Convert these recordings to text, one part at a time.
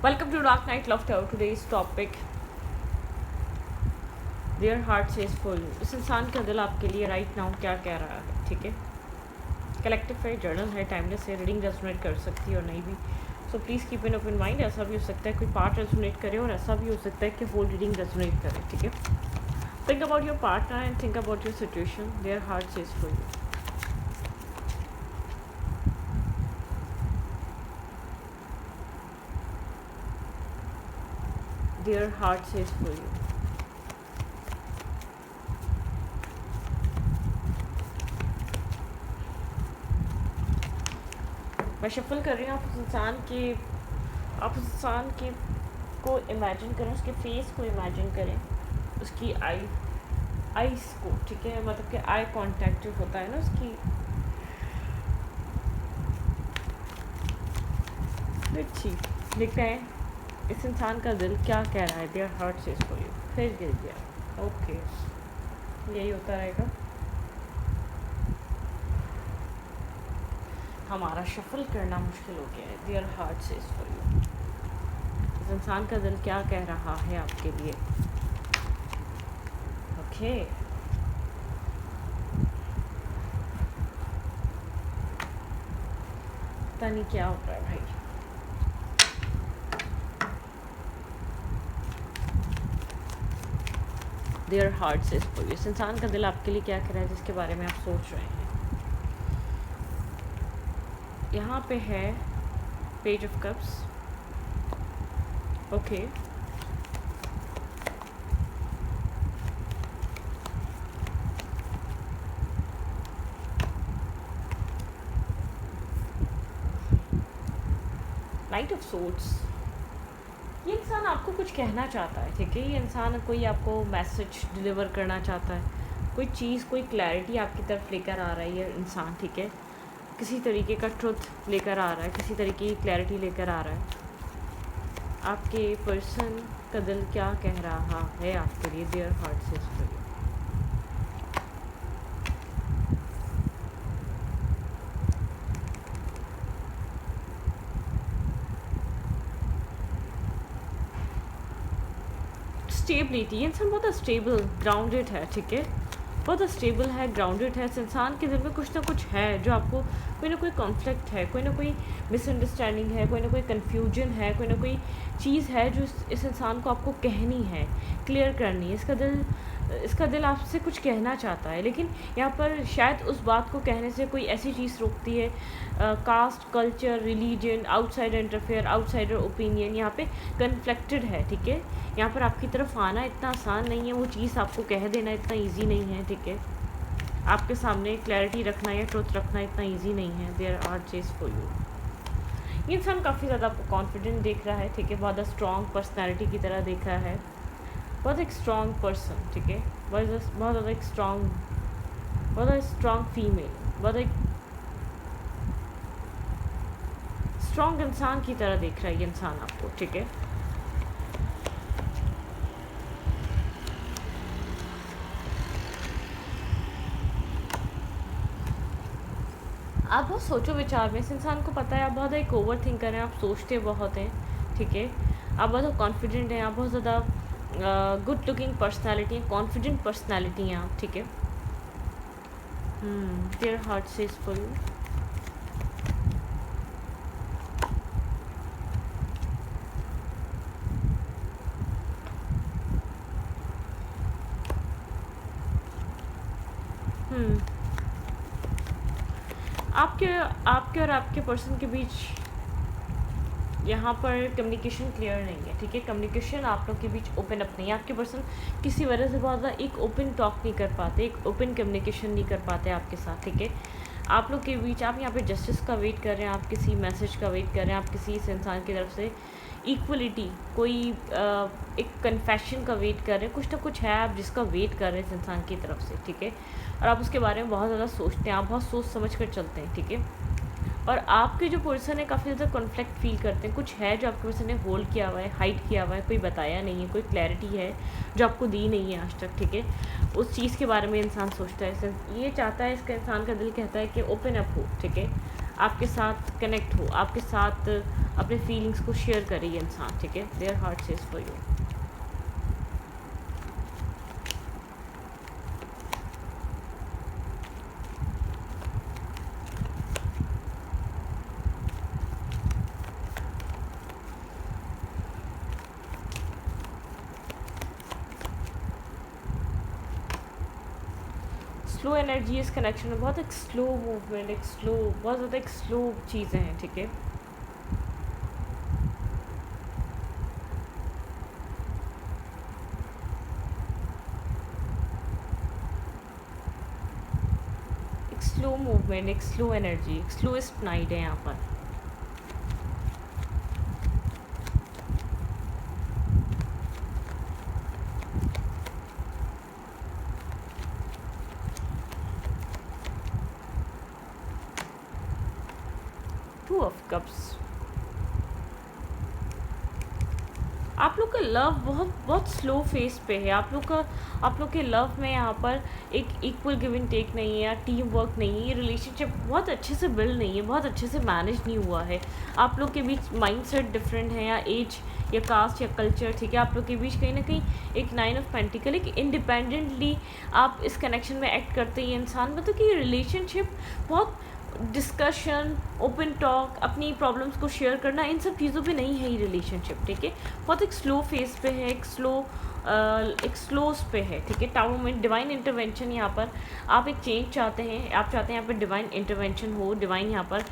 Welcome to Dark Night Laughter. Today's topic, Their heart says for you. इस इंसान का दिल आपके लिए राइट नाउ क्या कह रहा है, ठीक है? कलेक्टिव है, जर्नल है, टाइमलेस है, रीडिंग रेजोनेट कर सकती है और नहीं भी. So please keep in open mind. ऐसा भी हो सकता है कोई पार्ट रेजोनेट करे और ऐसा भी हो सकता है कि होल रीडिंग रेजोनेट करे, ठीक है? Think about your partner and think about your situation. Their heart says for you. Their heart says for you. मैं शफल कर रही हूँ. आप उस इंसान के को इमेजिन करें, उसके फेस को इमेजिन करें, उसकी आईज को, ठीक है? मतलब कि आई कांटेक्ट जो होता है ना उसकी. ठीक लिखते हैं, इस इंसान का दिल क्या कह रहा है. Their heart says for you. फिर गिर गया. ओके, यही होता रहेगा. हमारा शफल करना मुश्किल हो गया है. Their heart says for you. इस इंसान का दिल क्या कह रहा है आपके लिए. ओके, पता नहीं क्या हो रहा है भाई. Their heart says for you. इस इंसान का दिल आपके लिए क्या कह रहा है जिसके बारे में आप सोच रहे हैं. यहाँ पे है page of cups. Okay, night of swords. ये इंसान आपको कुछ कहना चाहता है, ठीक है? ये इंसान कोई आपको मैसेज डिलीवर करना चाहता है. कोई चीज़, कोई क्लैरिटी आपकी तरफ लेकर आ रहा है ये इंसान, ठीक है? किसी तरीके का ट्रुथ लेकर आ रहा है, किसी तरीके की क्लैरिटी लेकर आ रहा है. आपके पर्सन का दिल क्या कह रहा है आपके लिए. Their heart says for you. Stability. ये इंसान बहुत स्टेबल, ग्राउंडेड है, ठीक है? बहुत स्टेबल है, ग्राउंडेड है. इस इंसान के दिल में कुछ ना कुछ है जो आपको, कोई ना कोई कॉन्फ्लिक्ट है, कोई ना कोई मिसअंडरस्टैंडिंग है, कोई ना कोई कन्फ्यूजन है, कोई ना कोई चीज़ है जो इस इंसान को आपको कहनी है, क्लियर करनी है. इसका दिल आपसे कुछ कहना चाहता है, लेकिन यहाँ पर शायद उस बात को कहने से कोई ऐसी चीज़ रोकती है. Caste, culture, religion, outsider interfere, outsider opinion यहाँ पे कन्फ्लिक्टेड है, ठीक है? यहाँ पर आपकी तरफ आना इतना आसान नहीं है. वो चीज़ आपको कह देना इतना ईजी नहीं है, ठीक है? आपके सामने क्लैरिटी रखना या ट्रुथ रखना इतना ईजी नहीं है. Their heart says for you. ये इंसान काफ़ी ज़्यादा आपको कॉन्फिडेंट देख रहा है, ठीक है? बहुत स्ट्रॉन्ग पर्सनैलिटी की तरह देख रहा है. बहुत एक स्ट्रॉन्ग पर्सन, ठीक है? बहुत ज़्यादा एक स्ट्रॉन्ग फीमेल, बहुत एक स्ट्रॉन्ग इंसान की तरह देख रहा है ये इंसान आपको, ठीक है? आप बहुत सोचो विचार में. इस इंसान को पता है आप बहुत एक ओवर थिंकर हैं, आप सोचते बहुत हैं, ठीक है? आप बहुत कॉन्फिडेंट हैं, आप बहुत ज़्यादा गुड लुकिंग पर्सनालिटी हैं, कॉन्फिडेंट पर्सनालिटी हैं आप, ठीक है? Their heart says for you. आपके और आपके पर्सन के बीच यहाँ पर कम्युनिकेशन क्लियर नहीं है, ठीक है? कम्युनिकेशन आप लोग के बीच ओपन अप नहीं है. आपके पर्सन किसी वजह से बहुत ज़्यादा एक ओपन टॉक नहीं कर पाते, एक ओपन कम्युनिकेशन नहीं कर पाते आपके साथ, ठीक है? आप लोग के बीच, आप यहाँ पे जस्टिस का वेट कर रहे हैं, आप किसी मैसेज का वेट कर रहे हैं, आप किसी इस इंसान की तरफ से इक्वलिटी, कोई एक कन्फेशन का वेट कर रहे हैं. कुछ ना कुछ है आप जिसका वेट कर रहे हैं इस इंसान की तरफ से, ठीक है? और आप उसके बारे में बहुत ज़्यादा सोचते हैं, आप बहुत सोच समझ कर चलते हैं, ठीक है? और आपके जो पर्सन है काफ़ी ज़्यादा कॉन्फ्लिक्ट फील करते हैं. कुछ है जो आपके पर्सन ने होल्ड किया हुआ है, हाइड किया हुआ है, कोई बताया नहीं है, कोई क्लैरिटी है जो आपको दी नहीं है आज तक, ठीक है? उस चीज़ के बारे में इंसान सोचता है. ये चाहता है, इसका इंसान का दिल कहता है कि ओपन अप हो, ठीक है? आपके साथ कनेक्ट हो, आपके साथ अपने फीलिंग्स को शेयर करे ये इंसान, ठीक है। Their heart says for you. Slow energy इस कनेक्शन में, बहुत एक स्लो मूवमेंट, एक स्लो, बहुत ज़्यादा एक स्लो चीज़ें हैं, ठीक है। एक स्लो मूवमेंट, एक स्लो एनर्जी, एक स्लोएस्ट नाइट है यहाँ पर। टू ऑफ कप्स, आप लोग का लव बहुत बहुत स्लो फेस पे है। आप लोग के लव में यहाँ पर एक इक्वल गिव एंड टेक नहीं है, या टीम वर्क नहीं है, ये रिलेशनशिप बहुत अच्छे से बिल्ड नहीं है, बहुत अच्छे से मैनेज नहीं हुआ है। आप लोग के बीच माइंडसेट डिफरेंट है, या एज या कास्ट या कल्चर, ठीक है। आप लोग के बीच कहीं ना कहीं एक 9 ऑफ पेंटिकल, एक इंडिपेंडेंटली आप इस कनेक्शन में एक्ट करते हैं इंसान, मतलब कि रिलेशनशिप बहुत डिस्कशन, ओपन टॉक, अपनी प्रॉब्लम्स को शेयर करना, इन सब चीज़ों पे नहीं है ये रिलेशनशिप, ठीक है। बहुत एक स्लो फेस पे है, एक स्लोस पे है, ठीक है। टावर में डिवाइन इंटरवेंशन, यहाँ पर आप एक चेंज चाहते हैं, आप चाहते हैं यहाँ पर डिवाइन इंटरवेंशन हो, डिवाइन यहाँ पर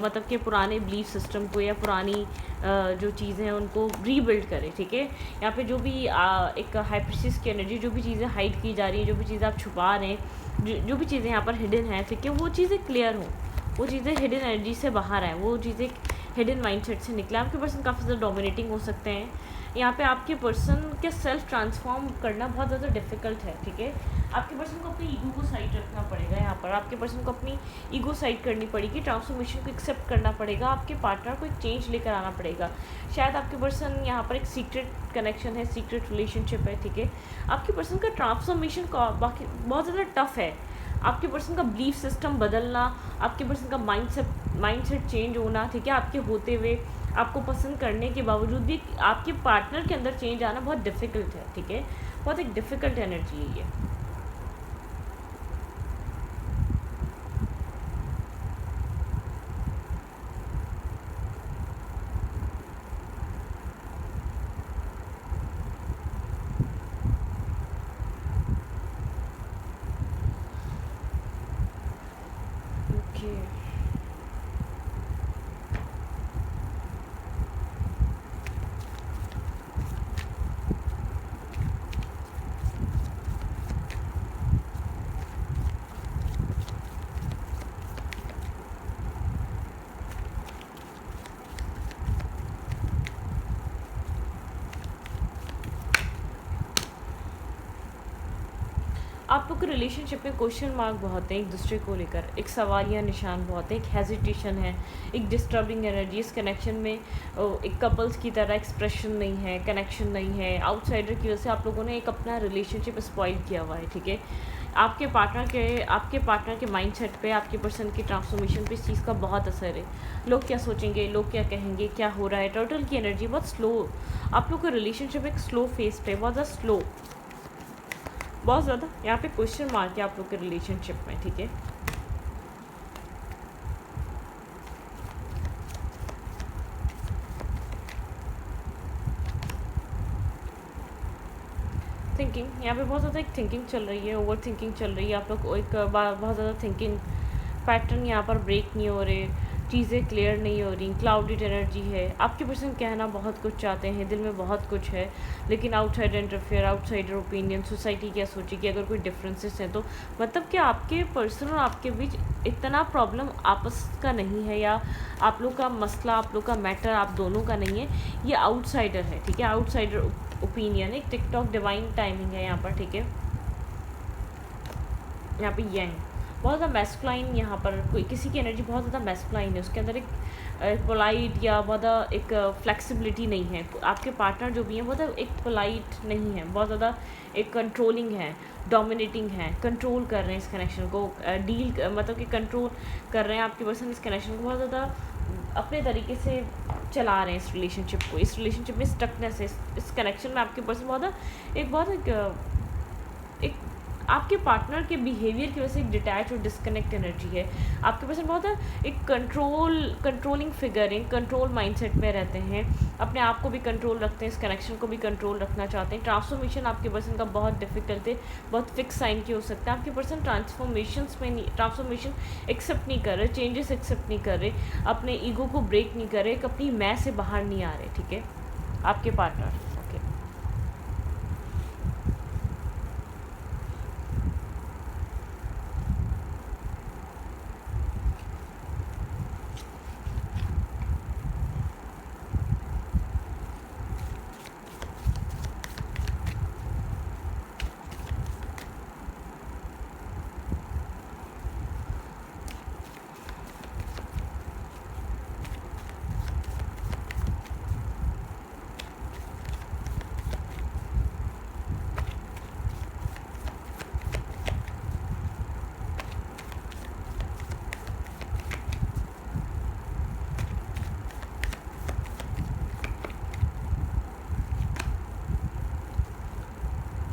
मतलब कि पुराने बिलीफ सिस्टम को या पुरानी जो चीज़ें हैं उनको रीबिल्ड करें, ठीक है। यहाँ पे जो भी एक हाइप्रिसिस की एनर्जी, जो भी चीज़ें हाइड की जा रही है, जो भी चीज़ें आप छुपा रहे हैं, जो भी चीज़ें यहाँ पर हिडन है, ठीक है, वो चीज़ें क्लियर हों, वो चीज़ें हिडन एनर्जी से बाहर आए, वो चीज़ें हिडन माइंडसेट से निकले। आपके पर्सन काफ़ी ज़्यादा डोमिनेटिंग हो सकते हैं। यहाँ पे आपके पर्सन के सेल्फ ट्रांसफॉर्म करना बहुत ज़्यादा डिफिकल्ट है, ठीक है। आपके पर्सन को अपनी ईगो को साइड रखना पड़ेगा, यहाँ पर आपके पर्सन को अपनी ईगो साइड करनी पड़ेगी, ट्रांसफॉर्मेशन को एक्सेप्ट करना पड़ेगा, आपके पार्टनर को एक चेंज लेकर आना पड़ेगा। शायद आपके पर्सन यहाँ पर एक सीक्रेट कनेक्शन है, सीक्रेट रिलेशनशिप है, ठीक है। आपके पर्सन का ट्रांसफॉर्मेशन का बाकी बहुत ज़्यादा टफ है। आपके पर्सन का बिलीफ सिस्टम बदलना, आपके पर्सन का माइंडसेट चेंज होना, ठीक है, आपके होते हुए आपको पसंद करने के बावजूद भी आपके पार्टनर के अंदर चेंज आना बहुत डिफ़िकल्ट है, ठीक है। बहुत एक डिफ़िकल्ट एनर्जी है ये। ओके, आप लोग के रिलेशनशिप में क्वेश्चन मार्क बहुत है एक दूसरे को लेकर, एक सवालिया निशान बहुत है, एक हेजिटेशन है, एक डिस्टर्बिंग एनर्जी इस कनेक्शन में। एक कपल्स की तरह एक्सप्रेशन नहीं है, कनेक्शन नहीं है। आउटसाइडर की वजह से आप लोगों ने एक अपना रिलेशनशिप स्पॉइल किया हुआ है, ठीक है। आपके पार्टनर के माइंडसेट पे, आपके पर्सन की ट्रांसफॉर्मेशन पे इस चीज़ का बहुत असर है। लोग क्या सोचेंगे, लोग क्या कहेंगे, क्या हो रहा है। टर्टल की एनर्जी बहुत स्लो, आप लोग का रिलेशनशिप एक स्लो फेस पे, बहुत ज़्यादा स्लो, बहुत ज़्यादा यहाँ पे क्वेश्चन मार्क है आप लोग के रिलेशनशिप में, ठीक है। थिंकिंग, यहाँ पे बहुत ज़्यादा एक थिंकिंग चल रही है, ओवर थिंकिंग चल रही है। आप लोग एक बहुत ज़्यादा थिंकिंग पैटर्न यहाँ पर ब्रेक नहीं हो रहे, चीज़ें क्लियर नहीं हो रही, क्लाउडेड एनर्जी है। आपके पर्सन कहना बहुत कुछ चाहते हैं, दिल में बहुत कुछ है, लेकिन outside interfere, outsider opinion, society क्या सोचेगी, अगर कोई डिफरेंसेस हैं तो मतलब कि आपके पर्सन और आपके बीच इतना प्रॉब्लम आपस का नहीं है, या आप लोग का मसला, आप लोग का मैटर आप दोनों का नहीं है, ये आउटसाइडर है, ठीक है। आउटसाइडर ओपिनियन, एक टिकटॉक डिवाइन टाइमिंग है यहाँ पर, ठीक है। यहाँ पे यंग बहुत ज़्यादा मैस्कुलाइन, यहाँ पर कोई किसी की एनर्जी बहुत ज़्यादा मैस्कुलाइन है, उसके अंदर एक पोलाइट या बहुत एक फ्लेक्सिबिलिटी नहीं है। आपके पार्टनर जो भी हैं बहुत एक पोलाइट नहीं है, बहुत ज़्यादा एक कंट्रोलिंग है, डोमिनेटिंग है, कंट्रोल कर रहे हैं इस कनेक्शन को, मतलब कि कंट्रोल कर रहे हैं आपके पर्सन इस कनेक्शन को, बहुत ज़्यादा अपने तरीके से चला रहे हैं इस रिलेशनशिप को। इस रिलेशनशिप में स्टकनेस है, इस कनेक्शन में आपके पर्सन एक आपके पार्टनर के बिहेवियर की वजह से एक डिटैच और डिस्कनेक्ट एनर्जी है। आपके पर्सन बहुत एक कंट्रोलिंग फिगर, एक कंट्रोल माइंडसेट में रहते हैं, अपने आप को भी कंट्रोल रखते हैं, इस कनेक्शन को भी कंट्रोल रखना चाहते हैं। ट्रांसफॉर्मेशन आपके पर्सन का बहुत डिफिकल्ट है, बहुत फिक्स साइन की हो सकता है। आपके पर्सन ट्रांसफॉर्मेशन एक्सेप्ट नहीं कर रहे, चेंजेस एक्सेप्ट नहीं कर रहे, अपने ईगो को ब्रेक नहीं कर रहे, अपनी मैं से बाहर नहीं आ रहे, ठीक है, आपके partner. Okay,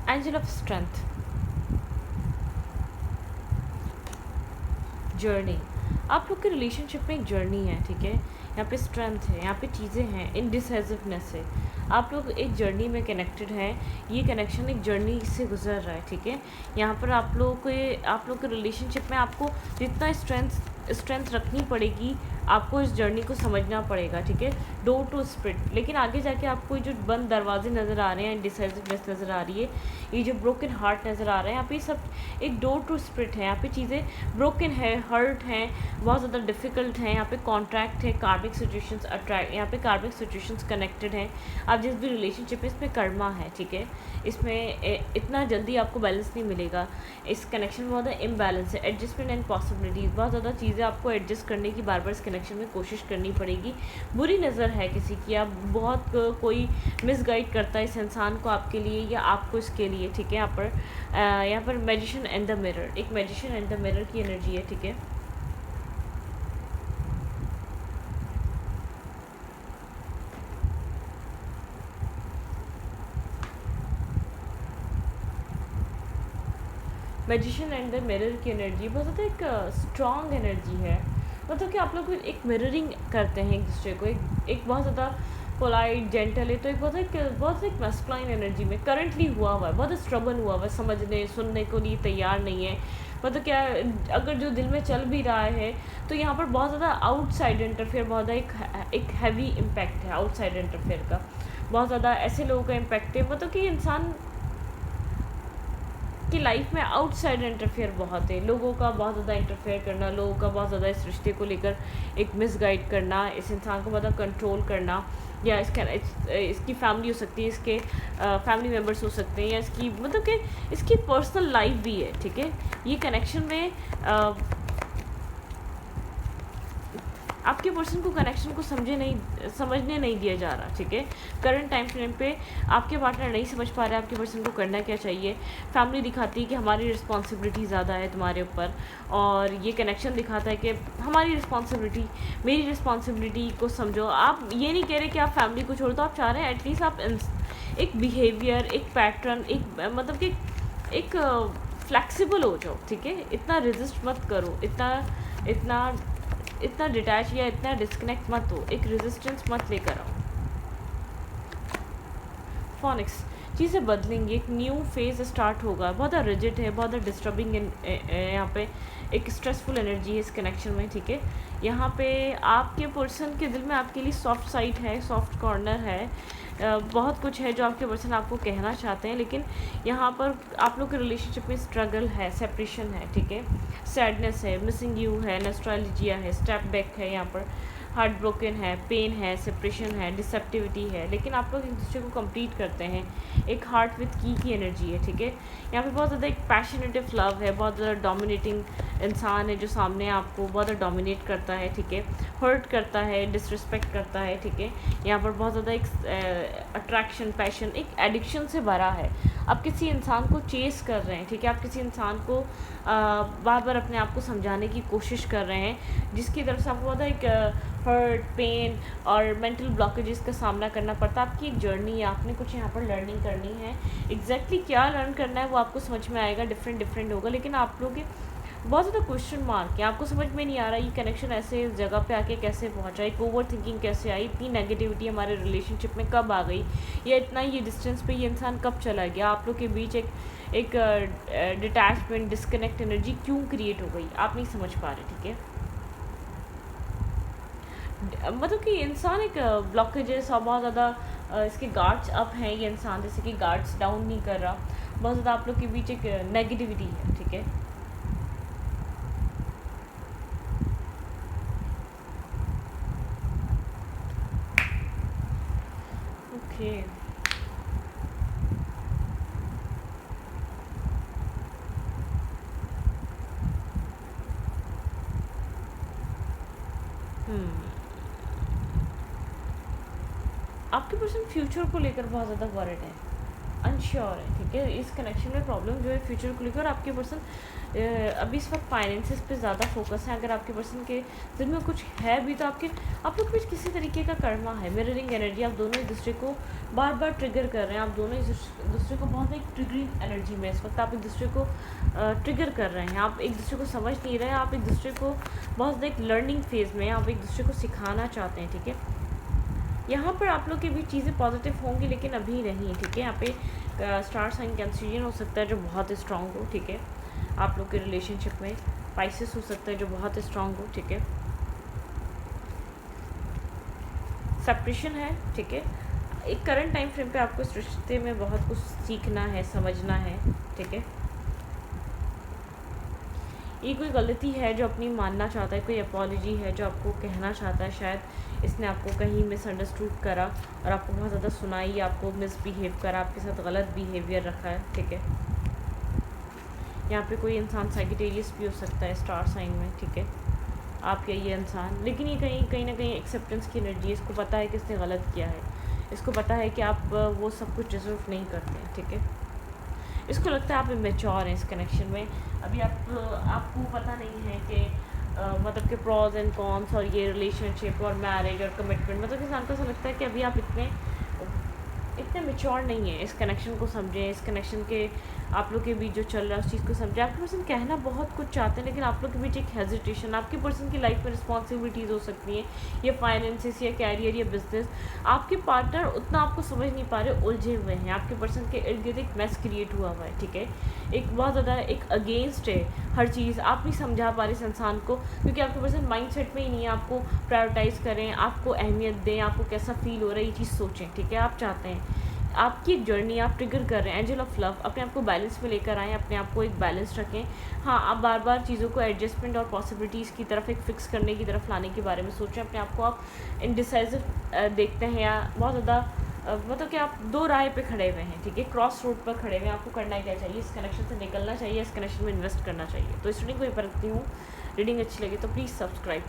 angel of strength, journey. आप लोग के रिलेशनशिप में एक जर्नी है, ठीक है, यहाँ पे स्ट्रेंथ है, यहाँ पे चीज़ें हैं, इनडिसाइसिवनेस है, आप लोग एक जर्नी में कनेक्टेड हैं। ये कनेक्शन एक जर्नी से गुजर रहा है, ठीक है। यहाँ पर आप लोग के रिलेशनशिप में आपको जितना स्ट्रेंथ रखनी पड़ेगी, आपको इस जर्नी को समझना पड़ेगा, ठीक है, डोर टू स्प्रिट। लेकिन आगे जाके आपको जो बंद दरवाजे नज़र आ रहे हैं, डिसाइसिवनेस नज़र आ रही है, ये जो ब्रोकन हार्ट नज़र आ रहा है, यहाँ पे सब एक डोर टू स्प्रिट है। यहाँ पे चीज़ें ब्रोकन है, हर्ट हैं, बहुत ज़्यादा डिफ़िकल्ट हैं। यहाँ पे कॉन्ट्रैक्ट है, कार्मिक सिचुएशंस अट्रैक्ट, यहाँ पे कार्मिक सिचुएशंस कनेक्टेड हैं। आप जिस भी रिलेशनशिप है इसमें कर्मा है, ठीक है, इसमें इतना जल्दी आपको बैलेंस नहीं मिलेगा। इस कनेक्शन में बहुत इम्बैलेंस है, एडजस्टमेंट एंड पॉसिबिलिटीज़, बहुत ज़्यादा चीज़ें आपको एडजस्ट करने की बार बार इस कनेक्शन में कोशिश करनी पड़ेगी। बुरी नज़र है किसी की, आप बहुत कोई मिसगाइड करता है इस इंसान को आपके लिए या आपको इसके लिए, ठीक है। यहाँ पर मैजिशियन एंड द मिरर, एक मैजिशियन एंड द मिरर की एनर्जी है, ठीक है। मैजिशियन एंड द मिरर की एनर्जी बहुत ज़्यादा एक स्ट्रॉन्ग एनर्जी है। मतलब कि आप लोग एक मिररिंग करते हैं एक दूसरे को, एक बहुत ज़्यादा पोलाइट जेंटल है, तो एक बहुत एक मस्कुलाइन एनर्जी में करंटली हुआ हुआ है, बहुत स्ट्रगल हुआ हुआ है, समझने सुनने को लिए तैयार नहीं है। मतलब क्या, अगर जो दिल में चल भी रहा है तो यहाँ पर बहुत ज़्यादा आउटसाइड इंटरफेयर, बहुत ज़्यादा एक हैवी इम्पैक्ट है आउटसाइड इंटरफेयर का, बहुत ज़्यादा ऐसे लोगों का इम्पैक्ट है। मतलब कि इंसान की लाइफ में आउटसाइड इंटरफेयर बहुत है, लोगों का बहुत ज़्यादा इंटरफेयर करना, लोगों का बहुत ज़्यादा इस रिश्ते को लेकर एक मिसगाइड करना, इस इंसान को मतलब कंट्रोल करना, या इसकी फैमिली हो सकती है, इसके फैमिली मेम्बर्स हो सकते हैं, या इसकी मतलब कि इसकी पर्सनल लाइफ भी है, ठीक है। ये कनेक्शन में आपके पर्सन को कनेक्शन को समझने नहीं दिया जा रहा, ठीक है। करंट टाइम फ्रेम पे आपके पार्टनर नहीं समझ पा रहे आपके पर्सन को करना क्या चाहिए। फैमिली दिखाती है कि हमारी रिस्पॉन्सिबिलिटी ज़्यादा है तुम्हारे ऊपर, और ये कनेक्शन दिखाता है कि हमारी रिस्पॉन्सिबिलिटी, मेरी रिस्पॉन्सिबिलिटी को समझो। आप ये नहीं कह रहे कि आप फैमिली को छोड़ दो, आप चाह रहे हैं एटलीस्ट आप एक बिहेवियर, एक पैटर्न, एक मतलब कि एक फ्लैक्सिबल हो जाओ, ठीक है। इतना रेजिस्ट मत करो, इतना डिटैच या इतना डिस्कनेक्ट मत हो, एक रेजिस्टेंस मत लेकर आओ। फोनिक्स, चीज़ें बदलेंगी, एक न्यू फेज स्टार्ट होगा। बहुत रिजिड है, बहुत डिस्टर्बिंग, यहाँ पे एक स्ट्रेसफुल एनर्जी है इस कनेक्शन में, ठीक है। यहाँ पे आपके पर्सन के दिल में आपके लिए सॉफ्ट साइड है, सॉफ्ट कॉर्नर है, बहुत कुछ है जो आपके पर्सन आपको कहना चाहते हैं, लेकिन यहाँ पर आप लोग के रिलेशनशिप में स्ट्रगल है, सेपरेशन है, ठीक है, सैडनेस है, मिसिंग यू है, नॉस्टैल्जिया है, स्टेप बैक है, यहाँ पर हार्ट ब्रोकन है, पेन है, सेपरेशन है, डिसेप्टिविटी है, लेकिन आप लोग एक दूसरे को कंप्लीट करते हैं। एक हार्ट विथ की एनर्जी है, ठीक है। यहाँ पे बहुत ज़्यादा एक पैशनेटिव लव है, बहुत ज़्यादा डोमिनेटिंग इंसान है जो सामने आपको बहुत ज़्यादा डोमिनेट करता है, ठीक है, हर्ट करता है, डिसरिस्पेक्ट करता है, ठीक है। यहाँ पर बहुत ज़्यादा एक अट्रैक्शन, पैशन, एक एडिक्शन से भरा है। आप किसी इंसान को चेस कर रहे हैं, ठीक है, आप किसी इंसान को बार बार अपने आप को समझाने की कोशिश कर रहे हैं, जिसकी तरफ से आपको बहुत एक हर्ट, पेन और मेंटल ब्लॉकेजेस का सामना करना पड़ता है। आपकी एक जर्नी है, आपने कुछ यहाँ पर लर्निंग करनी है। एग्जैक्टली क्या लर्न करना है वो आपको समझ में आएगा, डिफरेंट होगा, लेकिन आप लोग बहुत ज़्यादा क्वेश्चन मार्क है, आपको समझ में नहीं आ रहा ये कनेक्शन ऐसे इस जगह पे आके कैसे पहुंचा, एक ओवर थिंकिंग कैसे आई, इतनी नेगेटिविटी हमारे रिलेशनशिप में कब आ गई, या इतना ये डिस्टेंस पे ये इंसान कब चला गया, आप लोग के बीच एक डिटैचमेंट, डिस्कनेक्ट एनर्जी क्यों क्रिएट हो गई, आप नहीं समझ पा रहे, ठीक है। मतलब कि इंसान एक ब्लॉकेजेस और बहुत ज़्यादा इसके गार्ड्स अप हैं, ये इंसान जैसे कि गार्ड्स डाउन नहीं कर रहा, बहुत ज़्यादा आप लोग के बीच एक नेगेटिविटी है, ठीक है। ओके, आपके पर्सन फ्यूचर को लेकर बहुत ज़्यादा वॉरिड है, अनश्योर है, ठीक है। इस कनेक्शन में प्रॉब्लम जो है फ्यूचर को लेकर, आपके पर्सन अभी इस वक्त फाइनेंसेस पे ज़्यादा फोकस है। अगर आपके पर्सन के दिल में कुछ है भी तो आप लोग बीच किसी तरीके का कर्मा है, मिररिंग एनर्जी, आप दोनों एक दूसरे को बार बार ट्रिगर कर रहे हैं, आप दोनों एक दूसरे को बहुत एक ट्रिगरिंग एनर्जी में इस वक्त आप एक दूसरे को ट्रिगर कर रहे हैं, आप एक दूसरे को समझ नहीं रहे हैं, आप एक दूसरे को बहुत एक लर्निंग फेज़ में आप एक दूसरे को सिखाना चाहते हैं, ठीक है। यहाँ पर आप लोग के भी चीज़ें पॉजिटिव होंगी, लेकिन अभी नहीं, ठीक है। यहाँ पे स्टार साइन कैंसरियन हो सकता है जो बहुत स्ट्रॉन्ग हो, ठीक है। आप लोग के रिलेशनशिप में पाइसेस हो सकता है जो बहुत स्ट्रॉन्ग हो, ठीक है। सेपरेशन है, ठीक है। एक करंट टाइम फ्रेम पे आपको इस रिश्ते में बहुत कुछ सीखना है, समझना है, ठीक है। ये कोई गलती है जो अपनी मानना चाहता है, कोई अपॉलॉजी है जो आपको कहना चाहता है, शायद इसने आपको कहीं मिसअंडरस्टूड करा और आपको बहुत ज़्यादा सुनाई, आपको मिसबिहेव करा, आपके साथ गलत बिहेवियर रखा है, ठीक है। यहाँ पे कोई इंसान साइगिटेरियस भी हो सकता है स्टार साइन में, ठीक है, आप या ये इंसान, लेकिन ये कहीं ना कहीं एक्सेप्टेंस की एनर्जी है, इसको पता है कि इसने गलत किया है, इसको पता है कि आप वो सब कुछ डिजर्व नहीं करते हैं, ठीक है। इसको लगता है आप इमेच्योर हैं इस कनेक्शन में, अभी आपको पता नहीं है कि मतलब कि प्रॉज एंड कॉन्स और ये रिलेशनशिप और मैरिज और कमिटमेंट, मतलब इंसान को ऐसा लगता है कि अभी आप इतने मेच्योर नहीं है, इस कनेक्शन को समझें, इस कनेक्शन के आप लोग के बीच जो चल रहा है उस चीज़ को समझें। आपके पर्सन कहना बहुत कुछ चाहते हैं, लेकिन आप लोग के बीच एक हेजिटेशन, आपके पर्सन की लाइफ में रिस्पॉन्सिबिलिटीज़ हो सकती हैं, या फाइनेंसिस या कैरियर या बिजनेस, आपके पार्टनर उतना आपको समझ नहीं पा रहे, उलझे हुए हैं, आपके पर्सन के इर्द गिर्द एक मैस क्रिएट हुआ हुआ है, ठीक है। एक बहुत ज़्यादा एक अगेंस्ट है हर चीज़, आप नहीं समझा पा रहे इस इंसान को, क्योंकि आपके पर्सन माइंड सेट में ही नहीं है आपको प्रायोरिटाइज़ करें, आपको अहमियत दें, आपको कैसा फील हो रहा है ये चीज़ सोचें, ठीक है। आप चाहते हैं आपकी एक जर्नी आप ट्रिगर कर रहे हैं, एंजल ऑफ लव, अपने आप को बैलेंस में लेकर आएँ, अपने आप को एक बैलेंस रखें। हाँ, आप बार बार चीज़ों को एडजस्टमेंट और पॉसिबिलिटीज़ की तरफ एक फ़िक्स करने की तरफ लाने के बारे में सोचें। अपने आप को आप इनडिसाइसिव देखते हैं, या बहुत ज़्यादा मतलब कि आप दो राह पे खड़े हुए हैं, ठीक है, क्रॉस रोड पर खड़े हुए हैं, आपको करना क्या चाहिए, इस कनेक्शन से निकलना चाहिए, इस कनेक्शन में इन्वेस्ट करना चाहिए। तो इस रीडिंग को मैं रखती हूँ, रीडिंग अच्छी लगी तो प्लीज़ सब्सक्राइब।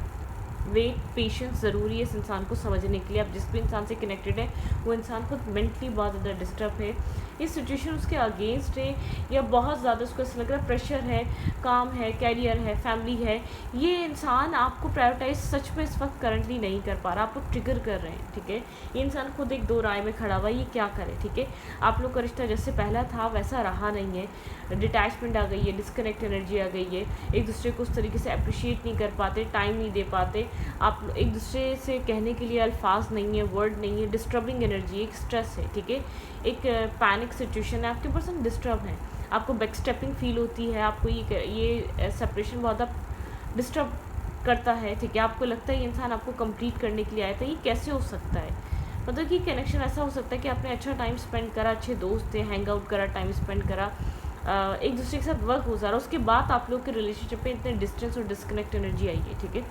वेट, पेशेंस ज़रूरी है इस इंसान को समझने के लिए। आप जिस भी इंसान से कनेक्टेड है वो इंसान खुद मेंटली बहुत ज़्यादा डिस्टर्ब है, ये सिचुएशन उसके अगेंस्ट है, या बहुत ज़्यादा उसको ऐसा लग रहा है प्रेशर है, काम है, कैरियर है, फैमिली है, ये इंसान आपको प्रायोरिटाइज सच में इस वक्त करंटली नहीं कर पा रहा, आप लोग ट्रिगर कर रहे हैं, ठीक है। ये इंसान खुद एक दो राय में खड़ा हुआ है, ये क्या करे, ठीक है। आप लोग का रिश्ता जैसे पहला था वैसा रहा नहीं है, डिटैचमेंट आ गई है, डिस्कनेक्ट एनर्जी आ गई है, एक दूसरे को उस तरीके से अप्रिशिएट नहीं कर पाते, टाइम नहीं दे पाते, आप एक दूसरे से कहने के लिए अल्फाज नहीं है, वर्ड नहीं है, डिस्टर्बिंग एनर्जी, एक स्ट्रेस है, ठीक है, एक पैनिक सिचुएशन है, आपके पर्सन डिस्टर्ब है, आपको बैकस्टेपिंग फील होती है, आपको ये सेपरेशन बहुत डिस्टर्ब करता है, ठीक है। आपको लगता है ये इंसान आपको कंप्लीट करने के लिए आया था, ये कैसे हो सकता है, मतलब कि कनेक्शन ऐसा हो सकता है कि आपने अच्छा टाइम स्पेंड करा, अच्छे दोस्त थे, हैंग आउट करा, टाइम स्पेंड करा, एक दूसरे के साथ वर्क गुजारा, उसके बाद आप लोग के रिलेशनशिप में इतने डिस्टेंस और डिस्कनेक्ट एनर्जी आई है, ठीक है।